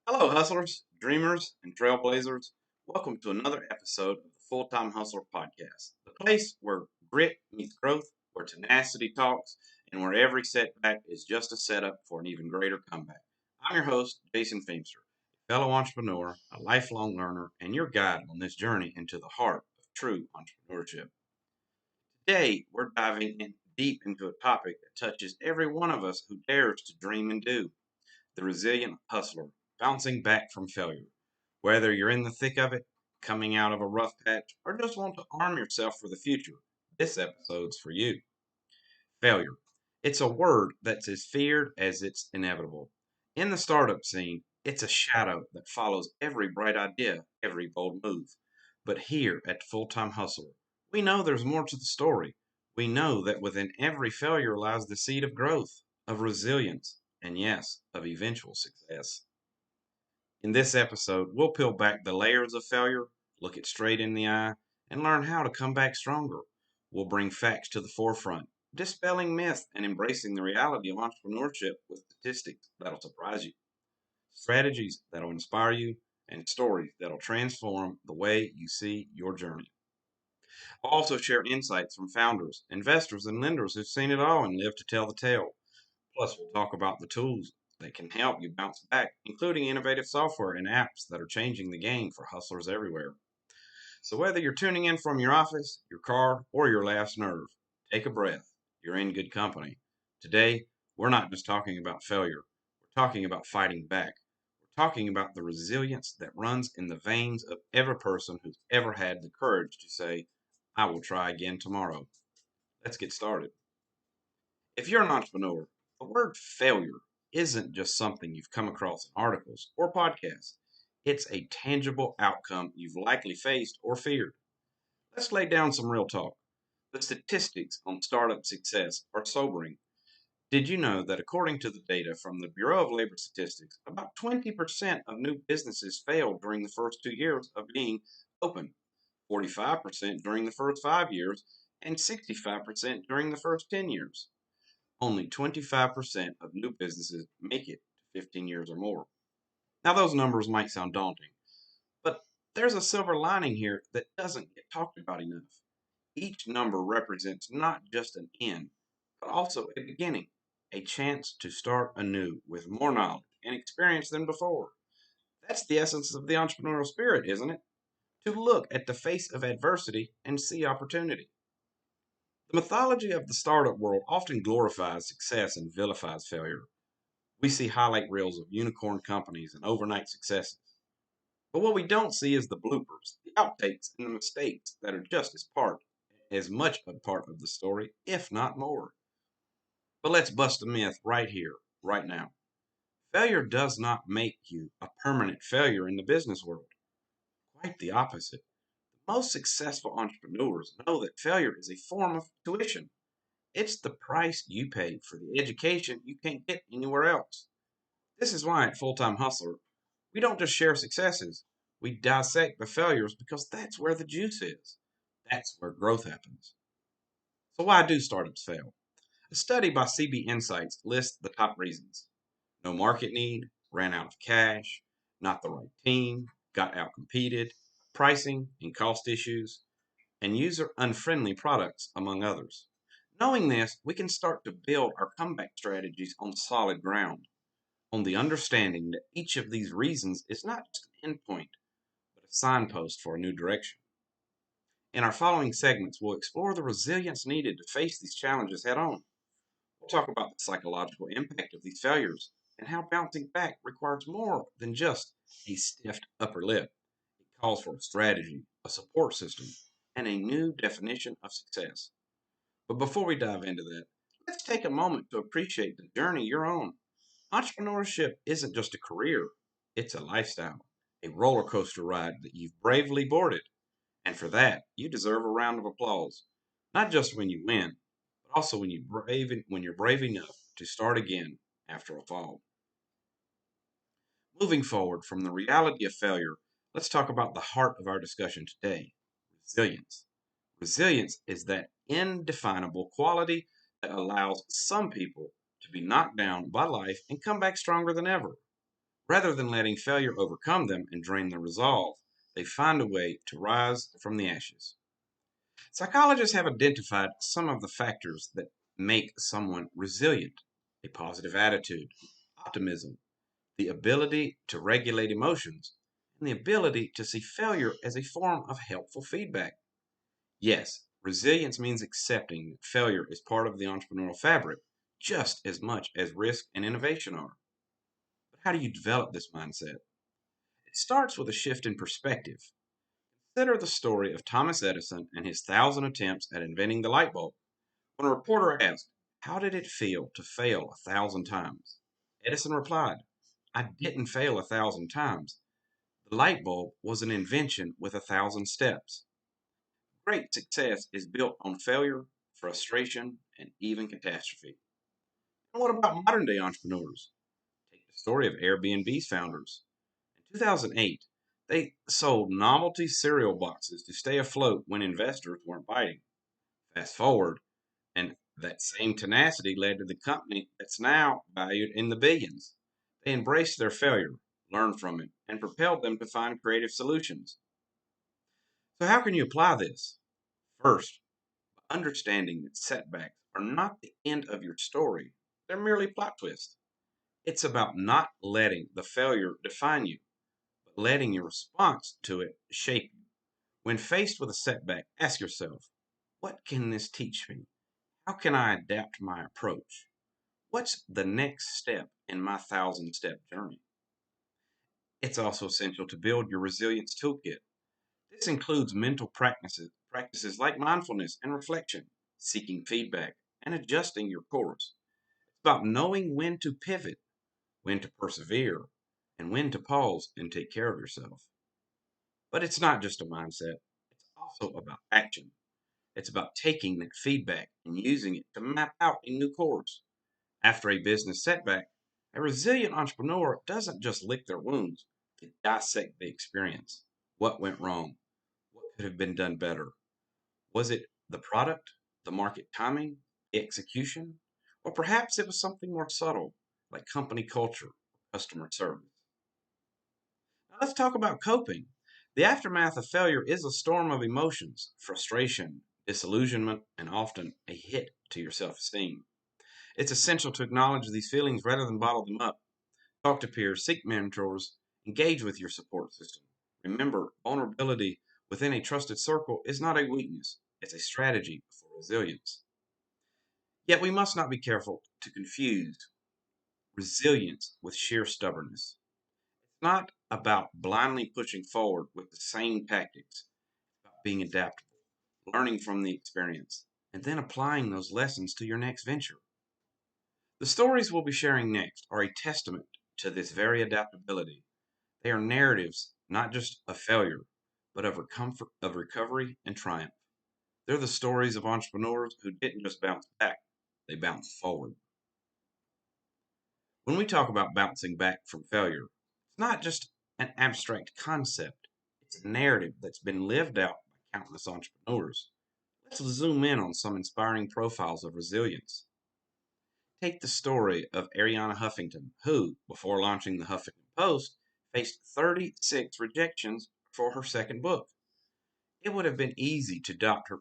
Hello, hustlers, dreamers, and trailblazers. Welcome to another episode of the Full Time Hustler Podcast, the place where grit meets growth, where tenacity talks, and where every setback is just a setup for an even greater comeback. I'm your host, Jason Feemster, a fellow entrepreneur, a lifelong learner, and your guide on this journey into the heart of true entrepreneurship. Today, we're diving deep into a topic that touches every one of us who dares to dream and do the resilient hustler, bouncing back from failure. Whether you're in the thick of it, coming out of a rough patch, or just want to arm yourself for the future, this episode's for you. Failure. It's a word that's as feared as it's inevitable. In the startup scene, it's a shadow that follows every bright idea, every bold move. But here at Full Time Hustler, we know there's more to the story. We know that within every failure lies the seed of growth, of resilience, and yes, of eventual success. In this episode, we'll peel back the layers of failure, look it straight in the eye, and learn how to come back stronger. We'll bring facts to the forefront, dispelling myth and embracing the reality of entrepreneurship with statistics that'll surprise you, strategies that'll inspire you, and stories that'll transform the way you see your journey. I'll also share insights from founders, investors, and lenders who've seen it all and lived to tell the tale. Plus, we'll talk about the tools that can help you bounce back, including innovative software and apps that are changing the game for hustlers everywhere. So, whether you're tuning in from your office, your car, or your last nerve, take a breath. You're in good company. Today, we're not just talking about failure, we're talking about fighting back. We're talking about the resilience that runs in the veins of every person who's ever had the courage to say, I will try again tomorrow. Let's get started. If you're an entrepreneur, the word failure isn't just something you've come across in articles or podcasts. It's a tangible outcome you've likely faced or feared. Let's lay down some real talk. The statistics on startup success are sobering. Did you know that according to the data from the Bureau of Labor Statistics, about 20% of new businesses failed during the first 2 years of being open, 45% during the first 5 years, and 65% during the first 10 years? Only 25% of new businesses make it to 15 years or more. Now, those numbers might sound daunting, but there's a silver lining here that doesn't get talked about enough. Each number represents not just an end, but also a beginning, a chance to start anew with more knowledge and experience than before. That's the essence of the entrepreneurial spirit, isn't it? To look at the face of adversity and see opportunity. The mythology of the startup world often glorifies success and vilifies failure. We see highlight reels of unicorn companies and overnight successes. But what we don't see is the bloopers, the outtakes, and the mistakes that are just as much a part of the story, if not more. But let's bust a myth right here, right now. Failure does not make you a permanent failure in the business world. Quite the opposite. The most successful entrepreneurs know that failure is a form of tuition. It's the price you pay for the education you can't get anywhere else. This is why at Full Time Hustler, we don't just share successes, we dissect the failures because that's where the juice is. That's where growth happens. So, why do startups fail? A study by CB Insights lists the top reasons: no market need, ran out of cash, not the right team, got outcompeted, pricing and cost issues, and user unfriendly products, among others. Knowing this, we can start to build our comeback strategies on solid ground, on the understanding that each of these reasons is not just an endpoint, but a signpost for a new direction. In our following segments, we'll explore the resilience needed to face these challenges head on. We'll talk about the psychological impact of these failures and how bouncing back requires more than just a stiff upper lip. It calls for a strategy, a support system, and a new definition of success. But before we dive into that, let's take a moment to appreciate the journey you're on. Entrepreneurship isn't just a career, it's a lifestyle, a roller coaster ride that you've bravely boarded. And for that, you deserve a round of applause. Not just when you win, but also when you're brave enough to start again after a fall. Moving forward from the reality of failure, let's talk about the heart of our discussion today: resilience. Resilience is that indefinable quality that allows some people to be knocked down by life and come back stronger than ever. Rather than letting failure overcome them and drain their resolve, they find a way to rise from the ashes. Psychologists have identified some of the factors that make someone resilient: a positive attitude, optimism, the ability to regulate emotions, and the ability to see failure as a form of helpful feedback. Yes, resilience means accepting that failure is part of the entrepreneurial fabric just as much as risk and innovation are. But how do you develop this mindset? It starts with a shift in perspective. Consider the story of Thomas Edison and his 1,000 attempts at inventing the light bulb. When a reporter asked, "How did it feel to fail 1,000 times?" Edison replied, "I didn't fail 1,000 times. The light bulb was an invention with 1,000 steps." Great success is built on failure, frustration, and even catastrophe. And what about modern day entrepreneurs? Take the story of Airbnb's founders. In 2008, they sold novelty cereal boxes to stay afloat when investors weren't biting. Fast forward, and that same tenacity led to the company that's now valued in the billions. They embraced their failure, learned from it, and propelled them to find creative solutions. So, how can you apply this? First, understanding that setbacks are not the end of your story, they're merely plot twists. It's about not letting the failure define you, but letting your response to it shape you. When faced with a setback, ask yourself, what can this teach me? How can I adapt my approach? What's the next step in my 1,000 step journey? It's also essential to build your resilience toolkit. This includes mental practices like mindfulness and reflection, seeking feedback, and adjusting your course. It's about knowing when to pivot, when to persevere, and when to pause and take care of yourself. But it's not just a mindset, it's also about action. It's about taking that feedback and using it to map out a new course. After a business setback, a resilient entrepreneur doesn't just lick their wounds, they dissect the experience. What went wrong? What could have been done better? Was it the product, the market timing, the execution? Or perhaps it was something more subtle, like company culture, customer service. Now let's talk about coping. The aftermath of failure is a storm of emotions: frustration, disillusionment, and often a hit to your self esteem. It's essential to acknowledge these feelings rather than bottle them up. Talk to peers, seek mentors, engage with your support system. Remember, vulnerability within a trusted circle is not a weakness, it's a strategy for resilience. Yet we must not be careful to confuse resilience with sheer stubbornness. It's not about blindly pushing forward with the same tactics, it's about being adaptable, learning from the experience, and then applying those lessons to your next venture. The stories we'll be sharing next are a testament to this very adaptability. They are narratives not just of failure, but of recovery and triumph. They're the stories of entrepreneurs who didn't just bounce back, they bounced forward. When we talk about bouncing back from failure, it's not just an abstract concept, it's a narrative that's been lived out by countless entrepreneurs. Let's zoom in on some inspiring profiles of resilience. Take the story of Arianna Huffington, who, before launching the Huffington Post, faced 36 rejections for her second book. It would have been easy to doubt her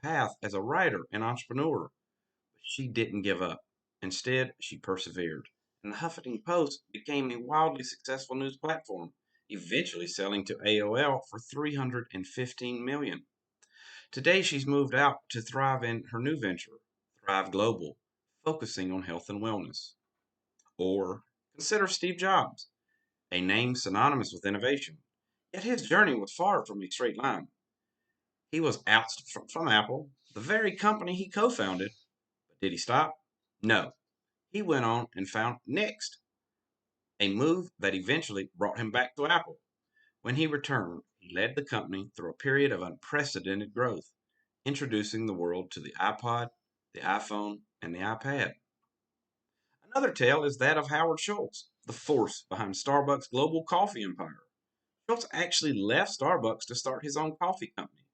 path as a writer and entrepreneur, but she didn't give up. Instead, she persevered, and the Huffington Post became a wildly successful news platform, eventually selling to AOL for $315 million. Today, she's moved out to thrive in her new venture, Thrive Global, focusing on health and wellness. Or consider Steve Jobs, a name synonymous with innovation. Yet his journey was far from a straight line. He was ousted from Apple, the very company he co founded. But did he stop? No. He went on and found Next, a move that eventually brought him back to Apple. When he returned, he led the company through a period of unprecedented growth, introducing the world to the iPod, the iPhone, and the iPad. Another tale is that of Howard Schultz, the force behind Starbucks' global coffee empire. Schultz actually left Starbucks to start his own coffee company.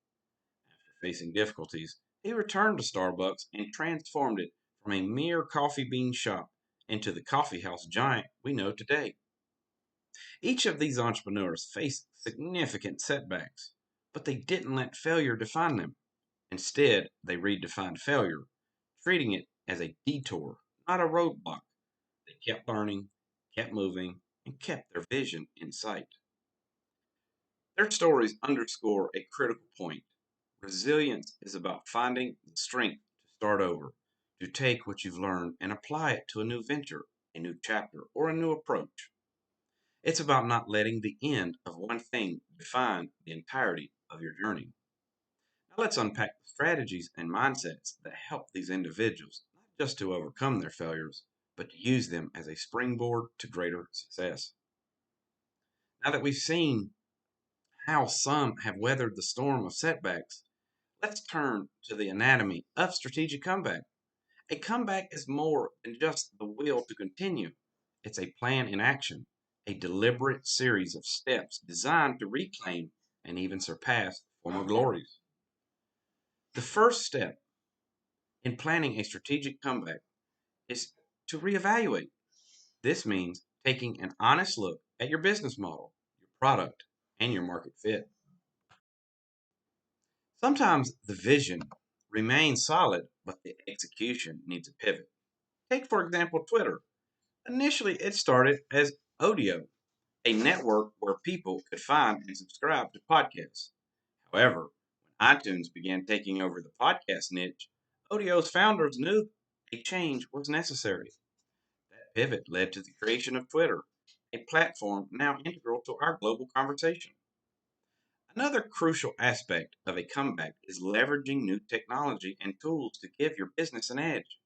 After facing difficulties, he returned to Starbucks and transformed it from a mere coffee bean shop into the coffee house giant we know today. Each of these entrepreneurs faced significant setbacks, but they didn't let failure define them. Instead, they redefined failure, treating it as a detour, not a roadblock. They kept learning, kept moving, and kept their vision in sight. Their stories underscore a critical point. Resilience is about finding the strength to start over, to take what you've learned and apply it to a new venture, a new chapter, or a new approach. It's about not letting the end of one thing define the entirety of your journey. Now let's unpack the strategies and mindsets that help these individuals not just to overcome their failures, but to use them as a springboard to greater success. Now that we've seen how some have weathered the storm of setbacks, let's turn to the anatomy of strategic comeback. A comeback is more than just the will to continue. It's a plan in action, a deliberate series of steps designed to reclaim and even surpass former glories. The first step in planning a strategic comeback is to reevaluate. This means taking an honest look at your business model, your product, and your market fit. Sometimes the vision remains solid, but the execution needs a pivot. Take, for example, Twitter. Initially, it started as audio, a network where people could find and subscribe to podcasts. However, when iTunes began taking over the podcast niche, audio's founders knew a change was necessary. That pivot led to the creation of Twitter, a platform now integral to our global conversation. Another crucial aspect of a comeback is leveraging new technology and tools to give your business an edge.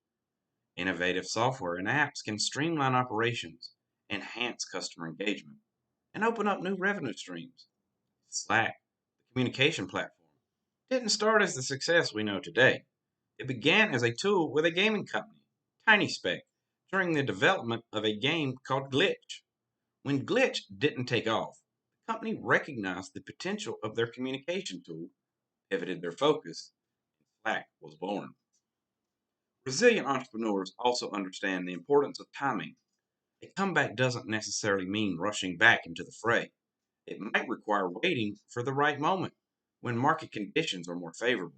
Innovative software and apps can streamline operations, enhance customer engagement, and open up new revenue streams. Slack, the communication platform, didn't start as the success we know today. It began as a tool with a gaming company, TinySpec, during the development of a game called Glitch. When Glitch didn't take off, the company recognized the potential of their communication tool, pivoted their focus, and Slack was born. Resilient entrepreneurs also understand the importance of timing. A comeback doesn't necessarily mean rushing back into the fray. It might require waiting for the right moment, when market conditions are more favorable,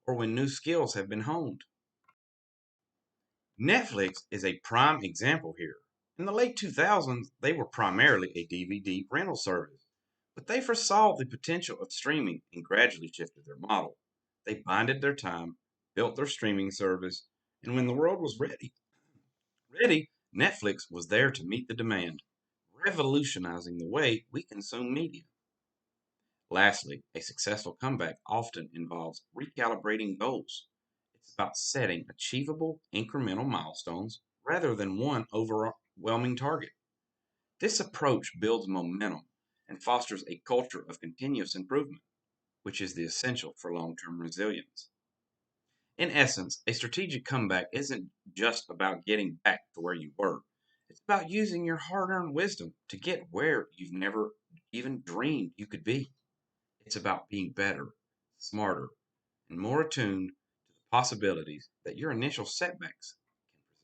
or when new skills have been honed. Netflix is a prime example here. In the late 2000s, they were primarily a DVD rental service, but they foresaw the potential of streaming and gradually shifted their model. They bided their time, built their streaming service, and when the world was ready, Netflix was there to meet the demand, revolutionizing the way we consume media. Lastly, a successful comeback often involves recalibrating goals. It's about setting achievable incremental milestones rather than one overwhelming target. This approach builds momentum and fosters a culture of continuous improvement, which is the essential for long term resilience. In essence, a strategic comeback isn't just about getting back to where you were. It's about using your hard earned wisdom to get where you've never even dreamed you could be. It's about being better, smarter, and more attuned to the possibilities that your initial setbacks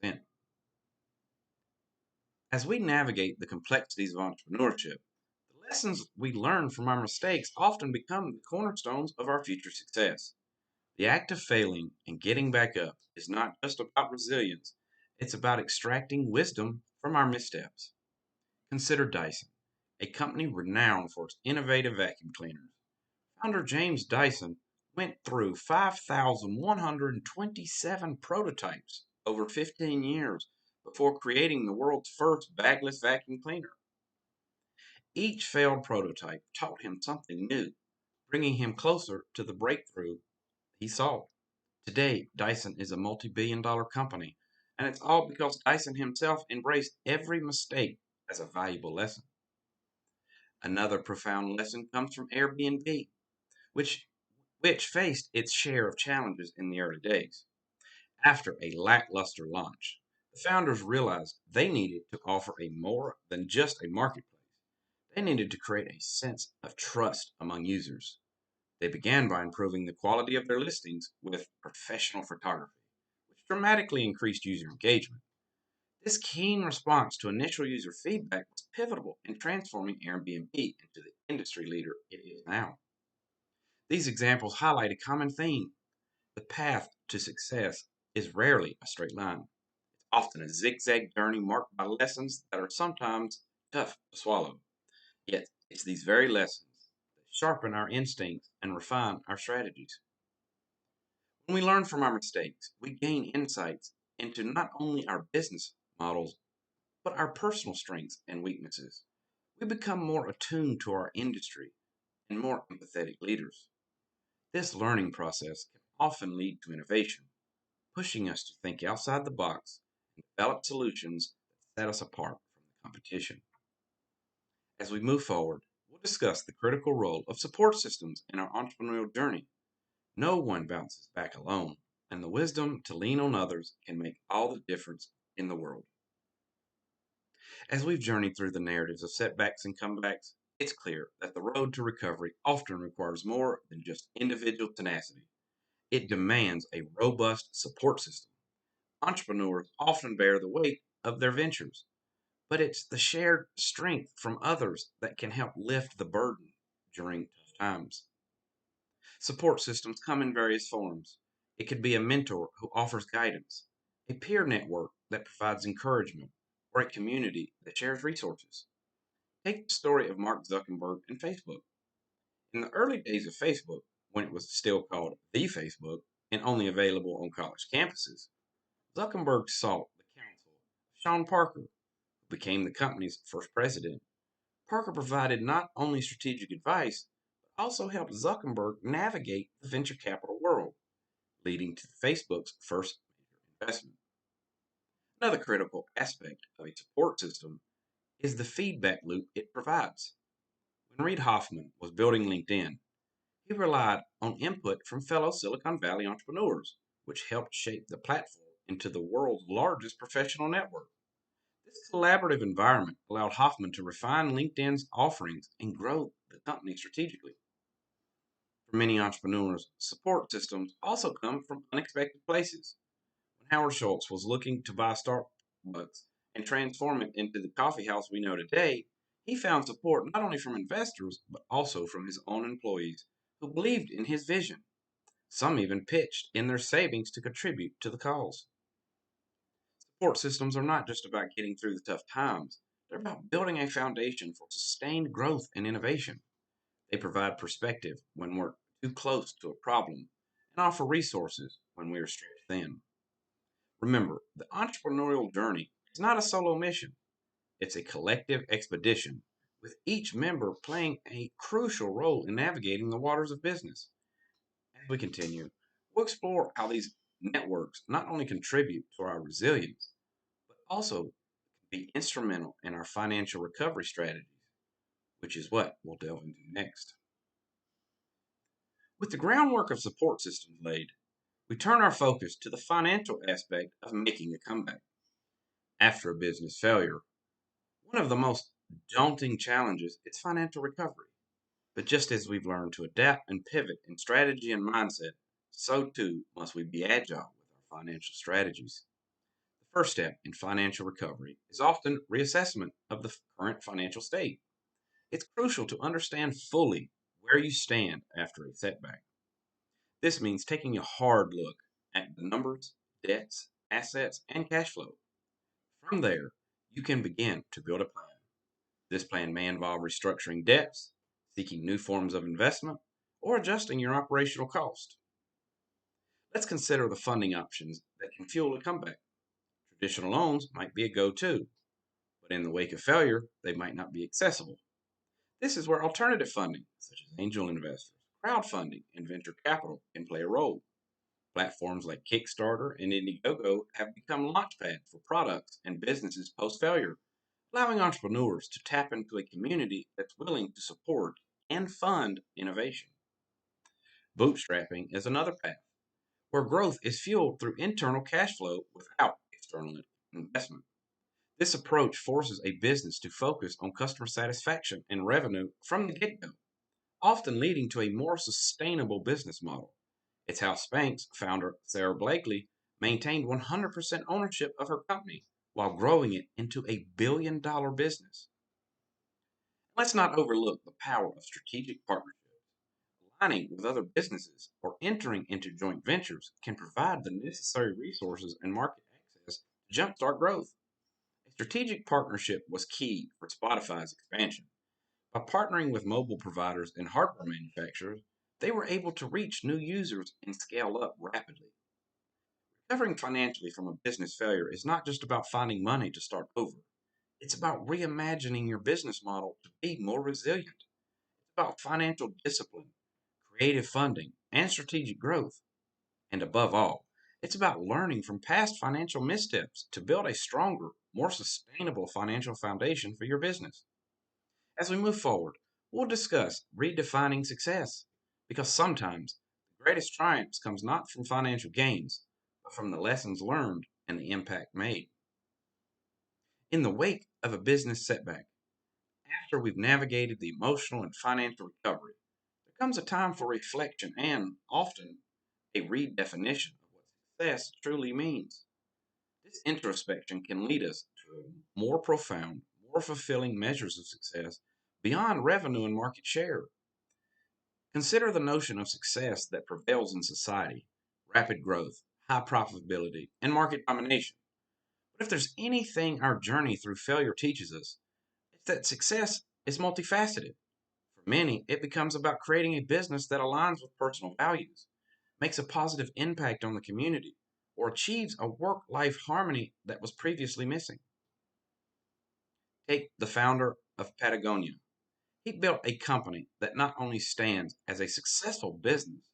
can present. As we navigate the complexities of entrepreneurship, the lessons we learn from our mistakes often become the cornerstones of our future success. The act of failing and getting back up is not just about resilience, it's about extracting wisdom from our missteps. Consider Dyson, a company renowned for its innovative vacuum cleaners. Founder James Dyson went through 5,127 prototypes over 15 years before creating the world's first bagless vacuum cleaner. Each failed prototype taught him something new, bringing him closer to the breakthrough he saw. Today, Dyson is a multi-billion-dollar company, and it's all because Dyson himself embraced every mistake as a valuable lesson. Another profound lesson comes from Airbnb, which which faced its share of challenges in the early days. After a lackluster launch, the founders realized they needed to offer a more than just a marketplace. They needed to create a sense of trust among users. They began by improving the quality of their listings with professional photography, which dramatically increased user engagement. This keen response to initial user feedback was pivotal in transforming Airbnb into the industry leader it is now. These examples highlight a common theme. The path to success is rarely a straight line, often a zigzag journey marked by lessons that are sometimes tough to swallow. Yet, it's these very lessons that sharpen our instincts and refine our strategies. When we learn from our mistakes, we gain insights into not only our business models, but our personal strengths and weaknesses. We become more attuned to our industry and more empathetic leaders. This learning process can often lead to innovation, pushing us to think outside the box and develop solutions that set us apart from the competition. As we move forward, we'll discuss the critical role of support systems in our entrepreneurial journey. No one bounces back alone, and the wisdom to lean on others can make all the difference in the world. As we've journeyed through the narratives of setbacks and comebacks, it's clear that the road to recovery often requires more than just individual tenacity. It demands a robust support system. Entrepreneurs often bear the weight of their ventures, but it's the shared strength from others that can help lift the burden during tough times. Support systems come in various forms. It could be a mentor who offers guidance, a peer network that provides encouragement, or a community that shares resources. Take the story of Mark Zuckerberg and Facebook. In the early days of Facebook, when it was still called the Facebook and only available on college campuses, Zuckerberg sought the counsel of Sean Parker, who became the company's first president. Parker provided not only strategic advice, but also helped Zuckerberg navigate the venture capital world, leading to Facebook's first major investment. Another critical aspect of a support system is the feedback loop it provides. When Reid Hoffman was building LinkedIn, he relied on input from fellow Silicon Valley entrepreneurs, which helped shape the platform into the world's largest professional network. This collaborative environment allowed Hoffman to refine LinkedIn's offerings and grow the company strategically. For many entrepreneurs, support systems also come from unexpected places. When Howard Schultz was looking to buy Starbucks and transform it into the coffee house we know today, he found support not only from investors, but also from his own employees who believed in his vision. Some even pitched in their savings to contribute to the cause. Support systems are not just about getting through the tough times, they're about building a foundation for sustained growth and innovation. They provide perspective when we're too close to a problem and offer resources when we are stretched thin. Remember, the entrepreneurial journey is not a solo mission, it's a collective expedition, with each member playing a crucial role in navigating the waters of business. As we continue, we'll explore how these networks not only contribute to our resilience, but also be instrumental in our financial recovery strategies, which is what we'll delve into next. With the groundwork of support systems laid, we turn our focus to the financial aspect of making a comeback. After a business failure, one of the most daunting challenges is financial recovery. But just as we've learned to adapt and pivot in strategy and mindset, so too must we be agile with our financial strategies. The first step in financial recovery is often reassessment of the current financial state. It's crucial to understand fully where you stand after a setback. This means taking a hard look at the numbers, debts, assets, and cash flow. From there, you can begin to build a plan. This plan may involve restructuring debts, seeking new forms of investment, or adjusting your operational cost. Let's consider the funding options that can fuel a comeback. Traditional loans might be a go to, but in the wake of failure, they might not be accessible. This is where alternative funding, such as angel investors, crowdfunding, and venture capital, can play a role. Platforms like Kickstarter and Indiegogo have become launchpads for products and businesses post failure, allowing entrepreneurs to tap into a community that's willing to support and fund innovation. Bootstrapping is another path where growth is fueled through internal cash flow without external investment. This approach forces a business to focus on customer satisfaction and revenue from the get go, often leading to a more sustainable business model. It's how Spanx founder Sarah Blakely maintained 100% ownership of her company while growing it into a billion-dollar business. Let's not overlook the power of strategic partnerships. Aligning with other businesses or entering into joint ventures can provide the necessary resources and market access to jumpstart growth. A strategic partnership was key for Spotify's expansion. By partnering with mobile providers and hardware manufacturers, they were able to reach new users and scale up rapidly. Recovering financially from a business failure is not just about finding money to start over. It's about reimagining your business model to be more resilient. It's about financial discipline, creative funding, and strategic growth. And above all, it's about learning from past financial missteps to build a stronger, more sustainable financial foundation for your business. As we move forward, we'll discuss redefining success because sometimes the greatest triumphs comes not from financial gains, but from the lessons learned and the impact made. In the wake of a business setback, after we've navigated the emotional and financial recovery, there comes a time for reflection and, often, a redefinition of what success truly means. This introspection can lead us to more profound, more fulfilling measures of success beyond revenue and market share. Consider the notion of success that prevails in society: rapid growth, high profitability, and market domination. But if there's anything our journey through failure teaches us, it's that success is multifaceted. For many, it becomes about creating a business that aligns with personal values, makes a positive impact on the community, or achieves a work life harmony that was previously missing. Take the founder of Patagonia. He built a company that not only stands as a successful business,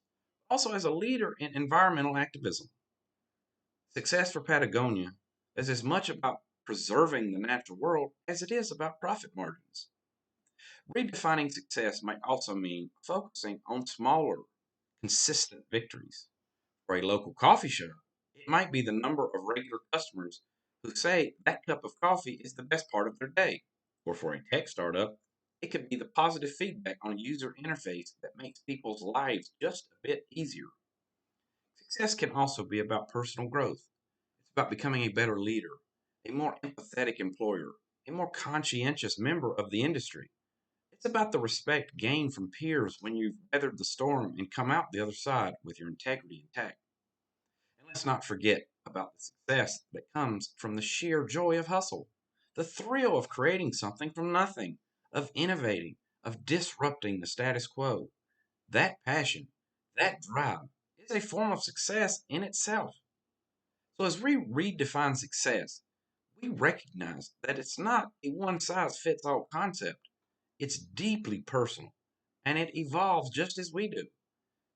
but also as a leader in environmental activism. Success for Patagonia is as much about preserving the natural world as it is about profit margins. Redefining success might also mean focusing on smaller, consistent victories. For a local coffee shop, it might be the number of regular customers who say that cup of coffee is the best part of their day. Or for a tech startup, it could be the positive feedback on a user interface that makes people's lives just a bit easier. Success can also be about personal growth. It's about becoming a better leader, a more empathetic employer, a more conscientious member of the industry. It's about the respect gained from peers when you've weathered the storm and come out the other side with your integrity intact. And let's not forget about the success that comes from the sheer joy of hustle, the thrill of creating something from nothing, of innovating, of disrupting the status quo. That passion, that drive, is a form of success in itself. So, as we redefine success, we recognize that it's not a one size fits all concept. It's deeply personal, and it evolves just as we do.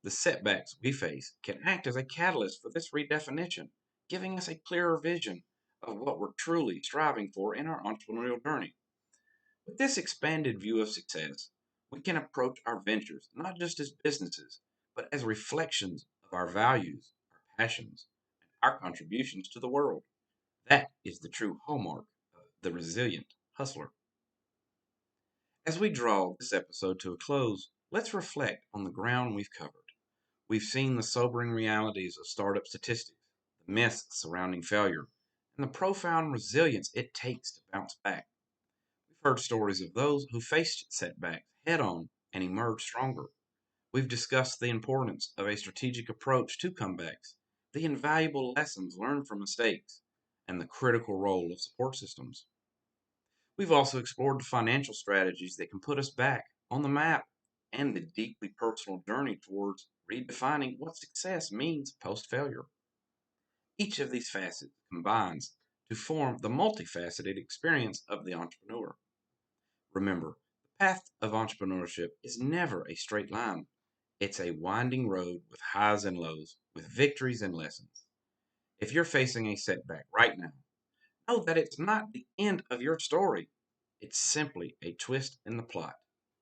The setbacks we face can act as a catalyst for this redefinition, giving us a clearer vision of what we're truly striving for in our entrepreneurial journey. With this expanded view of success, we can approach our ventures not just as businesses, but as reflections of our values, our passions, and our contributions to the world. That is the true hallmark of the resilient hustler. As we draw this episode to a close, let's reflect on the ground we've covered. We've seen the sobering realities of startup statistics, the myths surrounding failure, and the profound resilience it takes to bounce back. We've heard stories of those who faced setbacks head on and emerged stronger. We've discussed the importance of a strategic approach to comebacks, the invaluable lessons learned from mistakes, and the critical role of support systems. We've also explored the financial strategies that can put us back on the map and the deeply personal journey towards redefining what success means post failure. Each of these facets combines to form the multifaceted experience of the entrepreneur. Remember, the path of entrepreneurship is never a straight line. It's a winding road with highs and lows, with victories and lessons. If you're facing a setback right now, know that it's not the end of your story. It's simply a twist in the plot,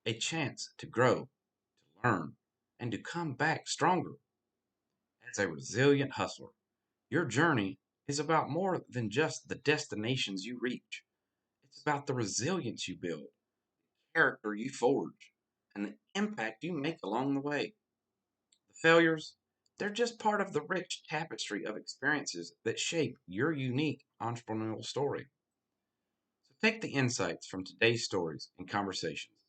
a chance to grow, to learn, and to come back stronger. As a resilient hustler, your journey is about more than just the destinations you reach. It's about the resilience you build, character you forge, and the impact you make along the way. The failures, They're just part of the rich tapestry of experiences that shape your unique entrepreneurial story. So take the insights from today's stories and conversations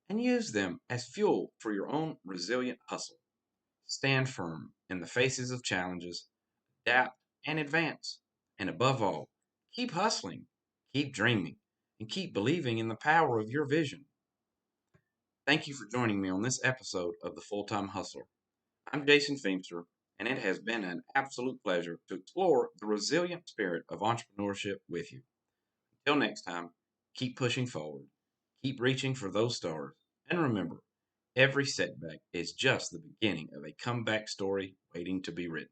and use them as fuel for your own resilient hustle. Stand firm in the faces of challenges, adapt and advance. And above all, keep hustling, keep dreaming, and keep believing in the power of your vision. Thank you for joining me on this episode of The Full Time Hustler. I'm Jason Feemster, and it has been an absolute pleasure to explore the resilient spirit of entrepreneurship with you. Until next time, keep pushing forward, keep reaching for those stars, and remember, every setback is just the beginning of a comeback story waiting to be written.